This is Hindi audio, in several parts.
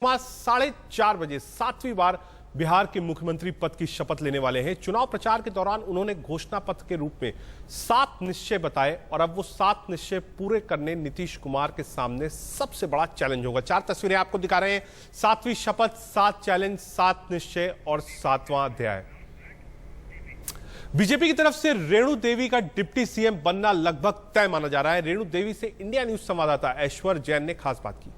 4:30 बजे 7वीं बार बिहार के मुख्यमंत्री पद की शपथ लेने वाले हैं। चुनाव प्रचार के दौरान उन्होंने घोषणा पत्र के रूप में 7 निश्चय बताए और अब वो 7 निश्चय पूरे करने नीतीश कुमार के सामने सबसे बड़ा चैलेंज होगा। 4 तस्वीरें आपको दिखा रहे हैं। 7वीं शपथ, 7 चैलेंज, 7 निश्चय और 7वां अध्याय। बीजेपी की तरफ से रेणु देवी का डिप्टी सीएम बनना लगभग तय माना जा रहा है। रेणु देवी से इंडिया न्यूज संवाददाता ऐश्वर्य जैन ने खास बात की।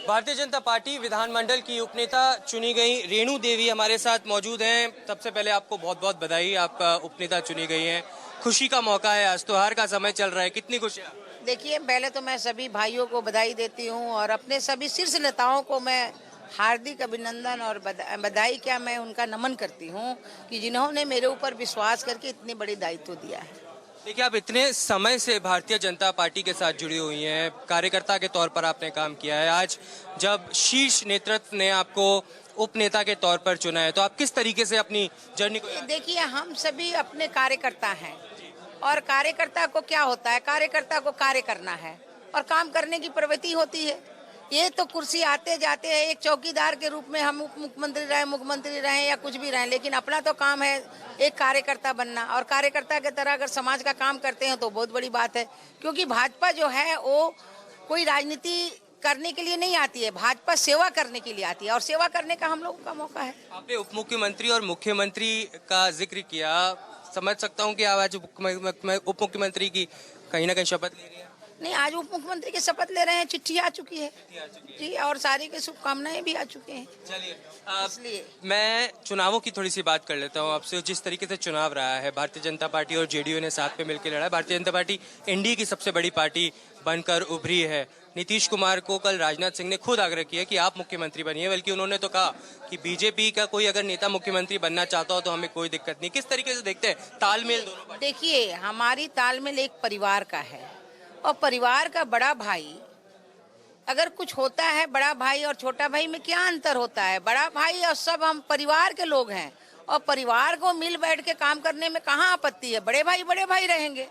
भारतीय जनता पार्टी विधानमंडल की उपनेता चुनी गई रेणु देवी हमारे साथ मौजूद हैं। सबसे पहले आपको बहुत बहुत बधाई, आप उपनेता चुनी गई हैं। खुशी का मौका है, आज त्योहार का समय चल रहा है, कितनी खुशी? देखिए, पहले तो मैं सभी भाइयों को बधाई देती हूं और अपने सभी शीर्ष नेताओं को मैं हार्दिक अभिनंदन और बधाई क्या मैं उनका नमन करती हूं कि जिन्होंने मेरे ऊपर विश्वास करके इतनी बड़ी दायित्व दिया है। देखिए, आप इतने समय से भारतीय जनता पार्टी के साथ जुड़ी हुई हैं, कार्यकर्ता के तौर पर आपने काम किया है। आज जब शीर्ष नेतृत्व ने आपको उपनेता के तौर पर चुना है तो आप किस तरीके से अपनी जर्नी को? देखिए, हम सभी अपने कार्यकर्ता हैं और कार्यकर्ता को क्या होता है, कार्यकर्ता को कार्य करना है और काम करने की प्रवृत्ति होती है। ये तो कुर्सी आते जाते हैं, एक चौकीदार के रूप में हम उप मुख्यमंत्री रहे या कुछ भी रहे, लेकिन अपना तो काम है एक कार्यकर्ता बनना और कार्यकर्ता की तरह अगर समाज का काम करते हैं तो बहुत बड़ी बात है। क्योंकि भाजपा जो है वो कोई राजनीति करने के लिए नहीं आती है, भाजपा सेवा करने के लिए आती है और सेवा करने का हम लोगों का मौका है। आपने उप मुख्यमंत्री और मुख्यमंत्री का जिक्र किया, समझ सकता हूँ कि आप आज उप मुख्यमंत्री की कहीं ना कहीं शपथ ले रही है? नहीं, आज उप मुख्यमंत्री की शपथ ले रहे हैं, चिट्ठी आ चुकी है जी और सारी की शुभकामनाएं भी आ चुकी हैं। चलिए, इसलिए मैं चुनावों की थोड़ी सी बात कर लेता हूं आपसे। जिस तरीके से चुनाव रहा है, भारतीय जनता पार्टी और जेडीयू ने साथ में मिलकर लड़ा है। भारतीय जनता पार्टी एनडीए की सबसे बड़ी पार्टी बनकर उभरी है। नीतीश कुमार को कल राजनाथ सिंह ने खुद आग्रह किया कि आप मुख्यमंत्री बनिए, बल्कि उन्होंने तो कहा कि बीजेपी का कोई अगर नेता मुख्यमंत्री बनना चाहता हो तो हमें कोई दिक्कत नहीं। किस तरीके से देखते हैं तालमेल दोनों? देखिए, हमारी तालमेल एक परिवार का है और परिवार का बड़ा भाई अगर कुछ होता है, बड़ा भाई और छोटा भाई में क्या अंतर होता है? बड़ा भाई और सब हम परिवार के लोग हैं और परिवार को मिल बैठ के काम करने में कहाँ आपत्ति है? बड़े भाई रहेंगे,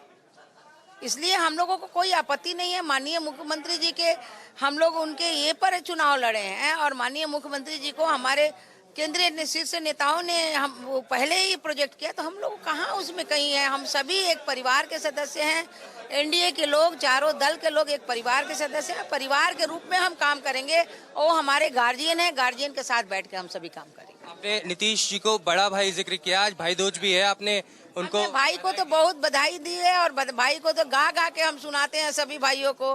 इसलिए हम लोगों को कोई आपत्ति नहीं है। माननीय मुख्यमंत्री जी के हम लोग उनके ये पर चुनाव लड़े हैं और माननीय मुख्यमंत्री जी को हमारे केंद्रीय शीर्ष नेताओं ने हम वो पहले ही प्रोजेक्ट किया, तो हम लोग कहाँ उसमें कहीं है। हम सभी एक परिवार के सदस्य हैं, एनडीए के लोग, चारों दल के लोग एक परिवार के सदस्य हैं। परिवार के रूप में हम काम करेंगे और हमारे गार्जियन हैं, गार्जियन के साथ बैठ के हम सभी काम करेंगे। आपने नीतीश जी को बड़ा भाई जिक्र किया, आज भाई दूज भी है, आपने उनको? भाई को तो बहुत बधाई दी है और भाई को तो गा गा के हम सुनाते हैं सभी भाइयों को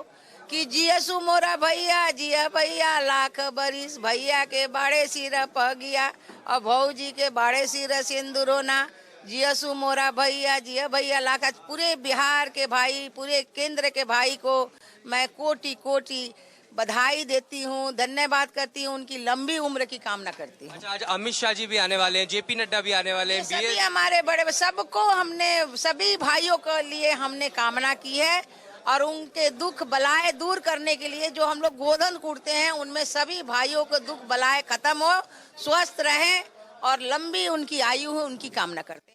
कि जियसु मोरा भैया, जिया भैया लाख बरिस, भैया के बाड़े सिर पह गया और भौजी के बाड़े सिर सिंदूरोना, जियसु मोरा भैया, जिया भैया लाख। आज पूरे बिहार के भाई, पूरे केंद्र के भाई को मैं कोटि कोटि बधाई देती हूँ, धन्यवाद करती हूँ, उनकी लंबी उम्र की कामना करती हूँ। अच्छा, आज अमित शाह जी भी आने वाले हैं, जेपी नड्डा भी आने वाले हैं, सभी हमारे बड़े, सबको हमने, सभी भाइयों के लिए हमने कामना की है और उनके दुख बलाएं दूर करने के लिए जो हम लोग गोधन कूटते हैं उनमें सभी भाइयों को दुख बलाएं खत्म हो, स्वस्थ रहें और लंबी उनकी आयु हो, उनकी कामना करते हैं।